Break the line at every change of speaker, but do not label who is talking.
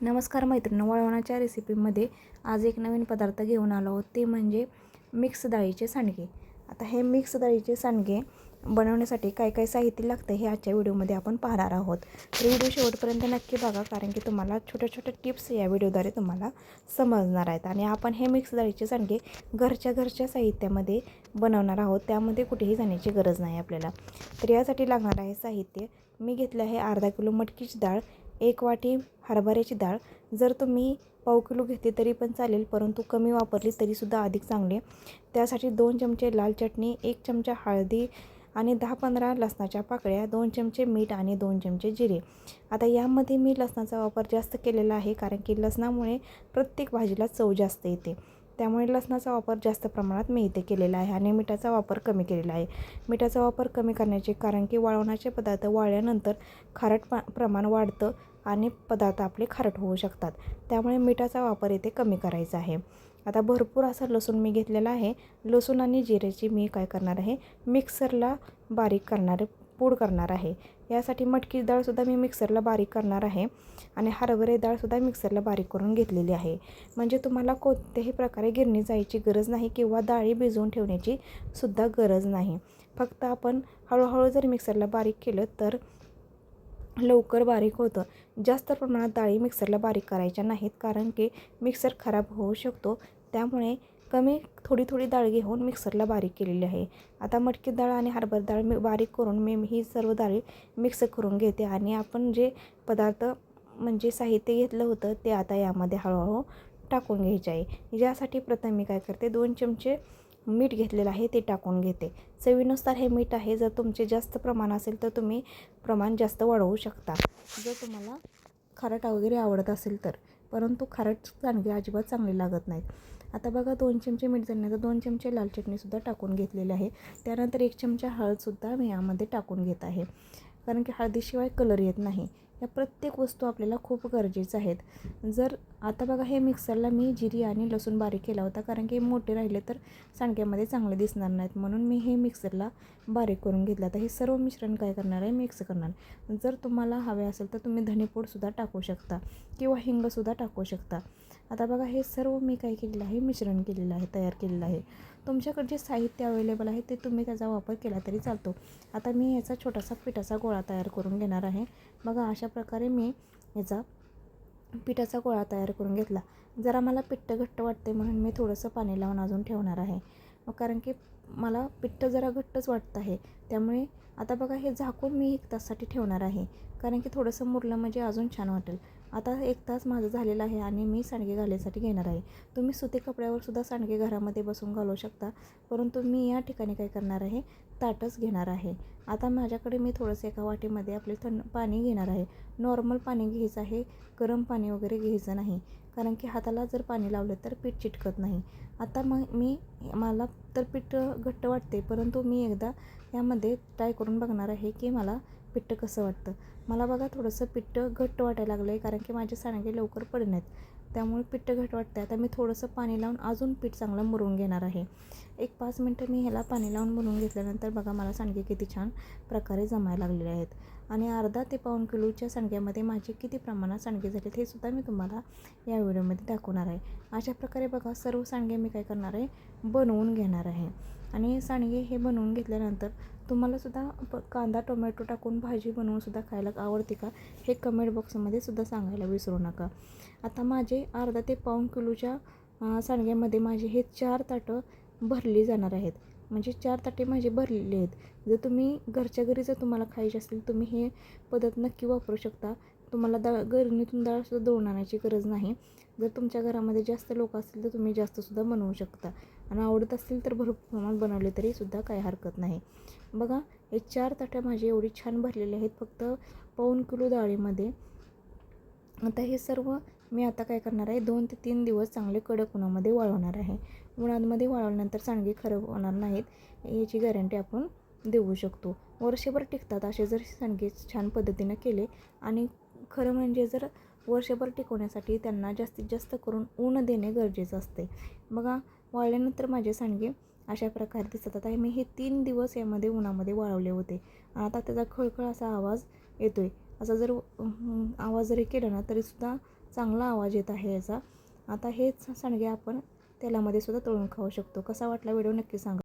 नमस्कार मैत्रिणी, वळवण्याच्या रेसिपीमध्ये आज एक नवीन पदार्थ घेऊन आलो आहोत, ते म्हणजे मिक्स डाळीचे सांडगे. आता हे मिक्स डाळीचे सांडगे बनवण्यासाठी काय काय साहित्य लागतं हे आजच्या व्हिडिओमध्ये आपण पाहणार आहोत. तर व्हिडिओ शेवटपर्यंत नक्की बघा, कारण की तुम्हाला छोट्या छोट्या टिप्स या व्हिडिओद्वारे तुम्हाला समजणार आहेत. आणि आपण हे मिक्स डाळीचे सांडगे घरच्या साहित्यामध्ये बनवणार आहोत, त्यामध्ये कुठेही जाण्याची गरज नाही आपल्याला. तर यासाठी लागणार आहे साहित्य, मी घेतलं आहे अर्धा किलो मटकीची डाळ, 1 वाटी हरभऱ्याची डाळ. जर तुम्ही पाव किलो घेतली तरी पण चालेल, परंतु कमी वापरली तरीसुद्धा अधिक चांगले. त्यासाठी 2 चमचे लाल चटणी, 1 चमचा हळदी आणि 10-15 लसणाच्या पाकळ्या, 2 चमचे मीठ आणि 2 चमचे जिरे. आता यामध्ये मी लसणाचा वापर जास्त केलेला आहे, कारण की लसणामुळे प्रत्येक भाजीला चव जास्त येते. त्यामुळे लसणाचा वापर जास्त प्रमाणात मी इथे केलेला आहे आणि मिठाचा वापर कमी केलेला आहे. मिठाचा वापर कमी करण्याचे कारण की वाळवणाचे पदार्थ वाळल्यानंतर खारट प्रमाण वाढतं आणि पदार्थ आपले खारट होऊ शकतात. त्यामुळे मिठाचा वापर इथे कमी करायचा आहे. आता भरपूर असा लसूण मी घेतलेला आहे. लसूण आणि जिऱ्याची मी काय करणार आहे, मिक्सरला बारीक पूड करणार आहे. यासाठी मटकी डाळसुद्धा मी मिक्सरला बारीक करणार आहे आणि हरभरे डाळसुद्धा मिक्सरला बारीक करून घेतलेली आहे. म्हणजे तुम्हाला कोणत्याही प्रकारे गिरणी जायची गरज नाही किंवा डाळी भिजवून ठेवण्याची सुद्धा गरज नाही. फक्त आपण हळूहळू जर मिक्सरला बारीक केलं तर लवकर बारीक होतं. जास्त प्रमाणात डाळी मिक्सरला बारीक करायच्या नाहीत, कारण की मिक्सर खराब होऊ शकतो. त्यामुळे थोडी डाळ घेऊन मिक्सरला बारीक केलेली आहे. आता मटकी डाळ आणि हरभरा डाळ मी बारीक करून मी ही सर्व डाळी मिक्स करून घेते आणि आपण जे पदार्थ म्हणजे साहित्य घेतलं होतं ते आता यामध्ये हळूहळू टाकून घ्यायचे आहे. यासाठी प्रथम मी काय करते, 2 चमचे मीठ घेतलेलं आहे ते टाकून घेते. चवीनुसार हे मीठ आहे. जर तुमचे जास्त प्रमाण असेल तर तुम्ही प्रमाण जास्त वाढवू शकता, जर तुम्हाला खारट वगैरे आवडत असेल तर. परंतु खारट सांडगे अजिबात चांगले लागत नाहीत. आता बघा, 2 चमचे मीठ झाल्यानंतर 2 चमचे लाल चटणीसुद्धा टाकून घेतलेली आहे. त्यानंतर 1 चमचा हळदसुद्धा मी यामध्ये टाकून घेत आहे, कारण की हळदीशिवाय कलर येत नाही. या प्रत्येक वस्तू आपल्याला खूप गरजेचं आहेत. आता बघा, हे मिक्सरला मी जिरी आणि लसूण बारीक केला होता, कारण की मोठे राहिले तर सांडग्यामध्ये चांगले दिसणार नाहीत, म्हणून मी हे मिक्सरला बारीक करून घेतलं. आता हे सर्व मिश्रण काय करणार आहे, मिक्स करणार. जर तुम्हाला हवे असेल तर तुम्ही धनेपूडसुद्धा टाकू शकता किंवा हिंगसुद्धा टाकू शकता. आता बघा, हे सर्व मी काय केलेलं आहे, मिश्रण केलेलं आहे, तयार केलेलं आहे. तुमच्याकडे जे साहित्य अवेलेबल आहे ते तुम्ही त्याचा वापर केला तरी चालतो. आता मी याचा छोटासा पिठाचा गोळा तयार करून घेणार आहे. बघा, अशा प्रकारे मी याचा पिठाचा गोळा तयार करून घेतला. जरा मला पिठं घट्ट वाटते म्हणून मी थोडंसं पाणी लावून अजून ठेवणार आहे, कारण की मला पिठं जरा घट्टच वाटतं आहे. त्यामुळे आता बघा, हे झाकून मी 1 तासासाठी ठेवणार आहे, कारण की थोडंसं मुरलं म्हणजे अजून छान वाटेल. आता 1 तास माझं झालेलं आहे आणि मी सांडगे घालायसाठी घेणार आहे. तुम्ही सुती कपड्यावर सुद्धा सांडगे घरामध्ये बसून घालू शकता, परंतु मी या ठिकाणी काय करणार आहे, ताटच घेणार आहे. आता माझ्याकडे मी थोडंसं एका वाटीमध्ये आपले पाणी घेणार आहे. नॉर्मल पाणी घ्यायचं आहे, गरम पाणी वगैरे घ्यायचं नाही, कारण की हाताला जर पाणी लावलं तर पीठ चिटकत नाही. आता मग मला तर पीठ घट्ट वाटते, परंतु मी एकदा यामध्ये ट्राय करून बघणार आहे की मला पिठं कसं वाटतं. मला बघा, थोडंसं पिठं घट्ट वाटायला लागलं आहे, कारण की माझे सांडगे लवकर पडण्यात, त्यामुळे पिठं घट्ट वाटतं. आता मी थोडंसं पाणी लावून अजून पीठ चांगलं मुरून घेणार आहे. 1-5 मिनटं मी ह्याला पाणी लावून मुरून घेतल्यानंतर बघा, मला सांडगे किती छान प्रकारे जमायला लागलेले आहेत. आणि अर्धा ते पाऊण किलोच्या सांडग्यामध्ये माझे किती प्रमाणात सांडगे झाले हे सुद्धा मी तुम्हाला या व्हिडिओमध्ये दाखवणार आहे. अशा प्रकारे बघा, सर्व सांडगे मी काय करणार आहे, बनवून घेणार आहे. आणि सांडगे हे बनवून घेतल्यानंतर तुम्हालासुद्धा कांदा टोमॅटो टाकून भाजी बनवूनसुद्धा खायला आवडते का, हे कमेंट बॉक्समध्ये सुद्धा सांगायला विसरू नका. आता माझे अर्धा ते पाऊण किलोच्या सांडग्यामध्ये माझे हे 4 ताटं भरली जाणार आहेत. म्हणजे 4 ताटे माझे भरलेले आहेत. जर तुम्ही घरच्या घरी जर तुम्हाला खायचे असेल, तुम्ही हे पद्धत नक्की वापरू शकता. तुम्हाला गिरणीतून डाळसुद्धा दळून आणायची गरज नाही. जर तुमच्या घरामध्ये जास्त लोक असतील तर तुम्ही जास्तसुद्धा बनवू शकता, आणि आवडत असतील तर भरपूर प्रमाणात बनवले तरीसुद्धा काही हरकत नाही. बघा, हे 4 ताटं माझे एवढी छान भरलेले आहेत फक्त पाऊण किलो डाळीमध्ये. आता हे सर्व मी आता काय करणार आहे, 2 ते 3 दिवस चांगले कडक उन्हामध्ये वाळवणार आहे. उन्हामध्ये वाळवल्यानंतर सांडगे खराब होणार नाहीत याची गॅरंटी आपण देऊ शकतो. वर्षभर टिकतात असे जर सांडगे छान पद्धतीनं केले. आणि खरं म्हणजे जर वर्षभर टिकवण्यासाठी त्यांना जास्तीत जास्त करून ऊन देणे गरजेचं असते. बघा, वाळल्यानंतर माझे सांडगे अशा प्रकारे दिसतात. आता मी हे 3 दिवस यामध्ये उन्हामध्ये वाळवले होते. आता त्याचा खळखळ असा आवाज येतोय. असा जर आवाज जरी केला ना तरीसुद्धा चांगला आवाज येत आहे याचा. आता हेच सांडगे आपण तेलामध्ये सुद्धा तळून खाऊ शकतो. कसा वाटला व्हिडिओ नक्की सांगा.